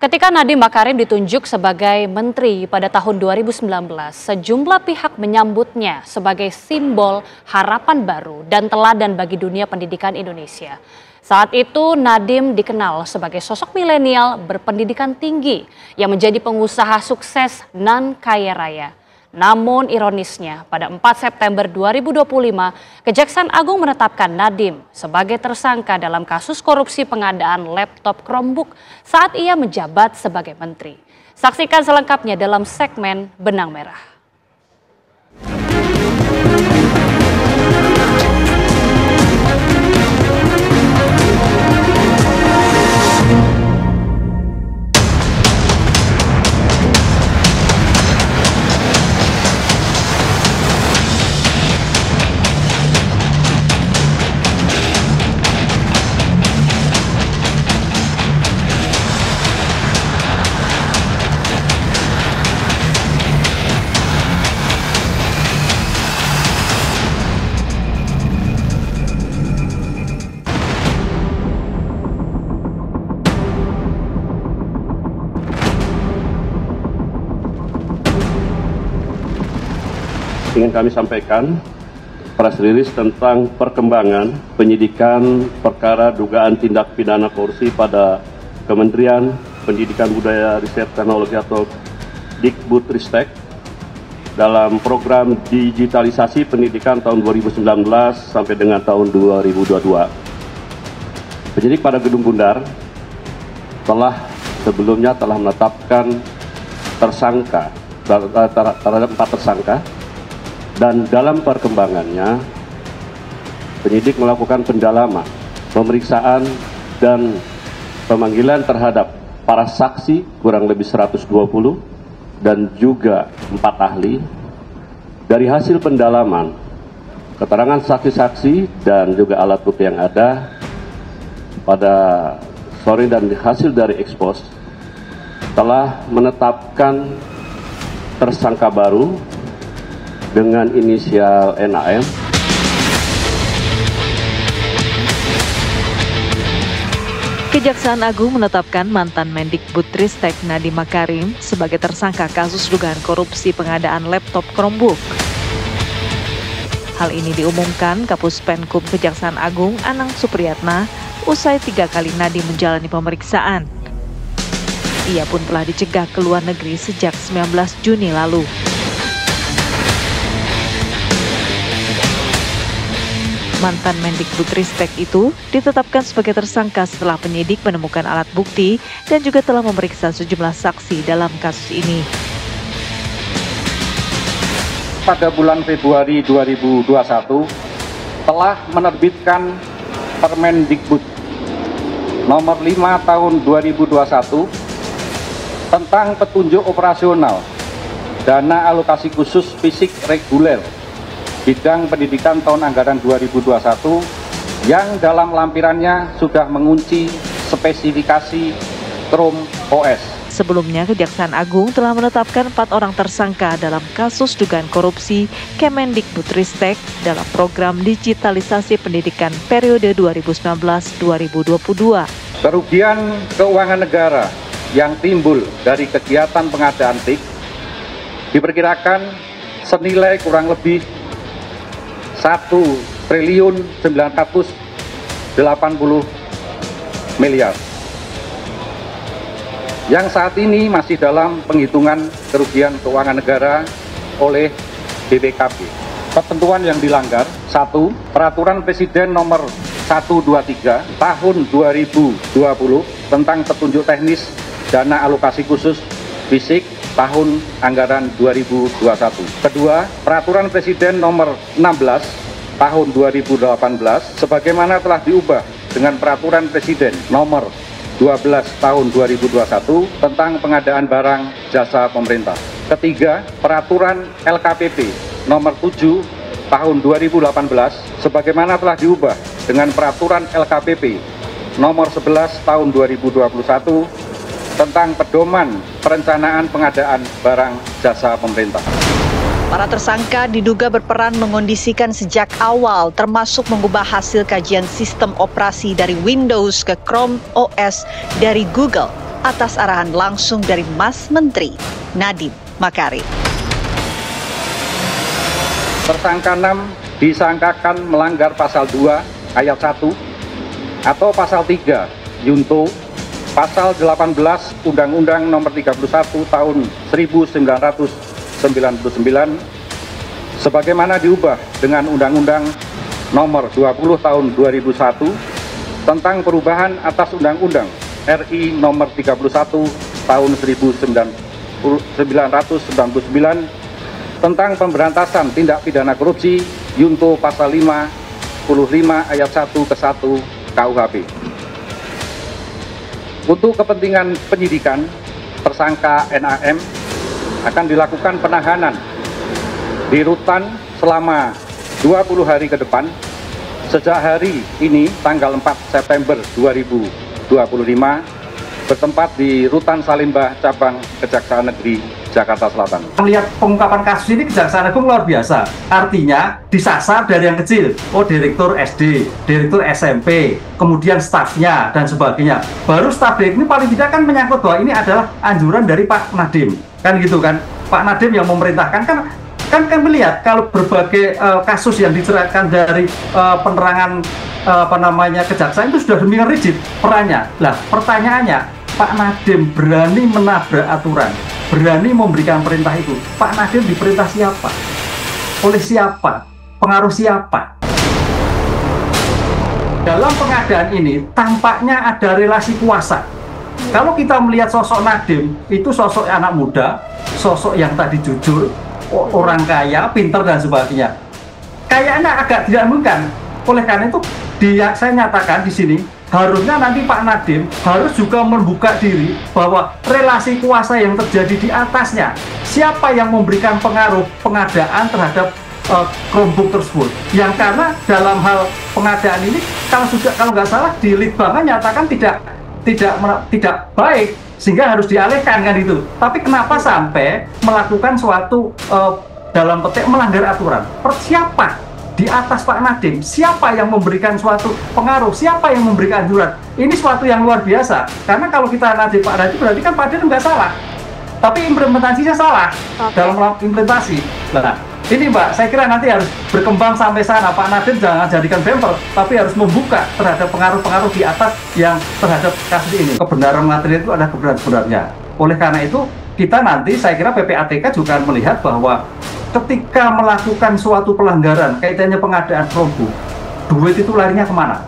Ketika Nadiem Makarim ditunjuk sebagai menteri pada tahun 2019, sejumlah pihak menyambutnya sebagai simbol harapan baru dan teladan bagi dunia pendidikan Indonesia. Saat itu Nadiem dikenal sebagai sosok milenial berpendidikan tinggi yang menjadi pengusaha sukses nan kaya raya. Namun ironisnya pada 4 September 2025, Kejaksaan Agung menetapkan Nadiem sebagai tersangka dalam kasus korupsi pengadaan laptop Chromebook saat ia menjabat sebagai menteri. Saksikan selengkapnya dalam segmen Benang Merah. Ingin kami sampaikan press release tentang perkembangan penyidikan perkara dugaan tindak pidana korupsi pada Kementerian Pendidikan Budaya Riset Teknologi atau Dikbudristek dalam program digitalisasi pendidikan tahun 2019 sampai dengan tahun 2022. Penyidik pada Gedung Bundar sebelumnya telah menetapkan tersangka terhadap 4 tersangka. Dan dalam perkembangannya, penyidik melakukan pendalaman, pemeriksaan, dan pemanggilan terhadap para saksi kurang lebih 120 dan juga 4 ahli. Dari hasil pendalaman, keterangan saksi-saksi dan juga alat bukti yang ada pada sore dan hasil dari ekspos telah menetapkan tersangka baru dengan inisial NAM. Kejaksaan Agung menetapkan mantan Mendikbudristek Nadiem Makarim sebagai tersangka kasus dugaan korupsi pengadaan laptop Chromebook. Hal ini diumumkan Kapus Penkum Kejaksaan Agung Anang Supriyatna usai 3 kali Nadiem menjalani pemeriksaan. Ia pun telah dicegah ke luar negeri sejak 19 Juni lalu. Mantan Mendikbudristek itu ditetapkan sebagai tersangka setelah penyidik menemukan alat bukti dan juga telah memeriksa sejumlah saksi dalam kasus ini. Pada bulan Februari 2021 telah menerbitkan Permendikbud nomor 5 tahun 2021 tentang petunjuk operasional dana alokasi khusus fisik reguler bidang pendidikan tahun anggaran 2021 yang dalam lampirannya sudah mengunci spesifikasi Chrome OS. Sebelumnya, Kejaksaan Agung telah menetapkan 4 orang tersangka dalam kasus dugaan korupsi Kemendikbudristek dalam program digitalisasi pendidikan periode 2019-2022. Kerugian keuangan negara yang timbul dari kegiatan pengadaan TIK diperkirakan senilai kurang lebih 1.980 miliar yang saat ini masih dalam penghitungan kerugian keuangan negara oleh BPKP. Ketentuan yang dilanggar: 1. Peraturan Presiden nomor 123 tahun 2020 tentang petunjuk teknis dana alokasi khusus fisik tahun anggaran 2021. Kedua, Peraturan Presiden nomor 16 tahun 2018 sebagaimana telah diubah dengan Peraturan Presiden nomor 12 tahun 2021 tentang pengadaan barang jasa pemerintah. Ketiga, Peraturan LKPP nomor 7 tahun 2018 sebagaimana telah diubah dengan Peraturan LKPP nomor 11 tahun 2021 tentang pedoman perencanaan pengadaan barang jasa pemerintah. Para tersangka diduga berperan mengondisikan sejak awal, termasuk mengubah hasil kajian sistem operasi dari Windows ke Chrome OS dari Google atas arahan langsung dari Mas Menteri Nadiem Makarim. Tersangka 6 disangkakan melanggar pasal 2 ayat 1 atau pasal 3 Junto pasal 18 Undang-Undang Nomor 31 Tahun 1999 sebagaimana diubah dengan Undang-Undang Nomor 20 Tahun 2001 tentang perubahan atas Undang-Undang RI Nomor 31 Tahun 1999 tentang pemberantasan tindak pidana korupsi Junto pasal 55 ayat 1 ke 1 KUHP. Untuk kepentingan penyidikan, tersangka NAM akan dilakukan penahanan di rutan selama 20 hari ke depan sejak hari ini tanggal 4 September 2025 bertempat di Rutan Salimba Cabang Kejaksaan Negeri Jakarta Selatan. Melihat pengungkapan kasus ini Kejaksaan Agung luar biasa. Artinya disasar dari yang kecil. Oh, direktur SD, direktur SMP, kemudian stafnya dan sebagainya. Baru staf ini paling tidak kan menyangkut bahwa ini adalah anjuran dari Pak Nadiem. Kan gitu kan. Pak Nadiem yang memerintahkan kan melihat kalau berbagai kasus yang diceritakan dari penerangan kejaksaan itu sudah demikian rigid perannya. Lah, pertanyaannya, Pak Nadiem berani menabrak aturan, berani memberikan perintah itu. Pak Nadiem diperintah siapa? Oleh siapa? Pengaruh siapa? Dalam pengadaan ini tampaknya ada relasi kuasa. Kalau kita melihat sosok Nadiem, itu sosok anak muda, sosok yang tadi jujur, orang kaya, pintar dan sebagainya. Kayaknya agak tidak mungkin. Oleh karena itu, saya nyatakan di sini, harusnya nanti Pak Nadiem harus juga membuka diri bahwa relasi kuasa yang terjadi di atasnya, siapa yang memberikan pengaruh pengadaan terhadap kelompok tersebut. Yang karena dalam hal pengadaan ini, kalau nggak salah di Litbang nyatakan tidak baik, sehingga harus dialihkan kan itu. Tapi kenapa sampai melakukan suatu dalam petik melanggar aturan? Siapa di atas Pak Nadiem? Siapa yang memberikan suatu pengaruh? Siapa yang memberikan anjuran? Ini suatu yang luar biasa. Karena kalau kita nanti Pak Nadiem, berarti kan Pak Nadiem nggak salah, tapi implementasinya salah dalam implementasi. Nah, ini Mbak, saya kira nanti harus berkembang sampai sana. Pak Nadiem jangan jadikan bemper, tapi harus membuka terhadap pengaruh-pengaruh di atas yang terhadap kasus ini. Kebenaran material itu adalah kebenaran sebenarnya. Oleh karena itu, kita nanti, saya kira PPATK juga akan melihat bahwa ketika melakukan suatu pelanggaran kaitannya pengadaan perombu, duit itu larinya kemana?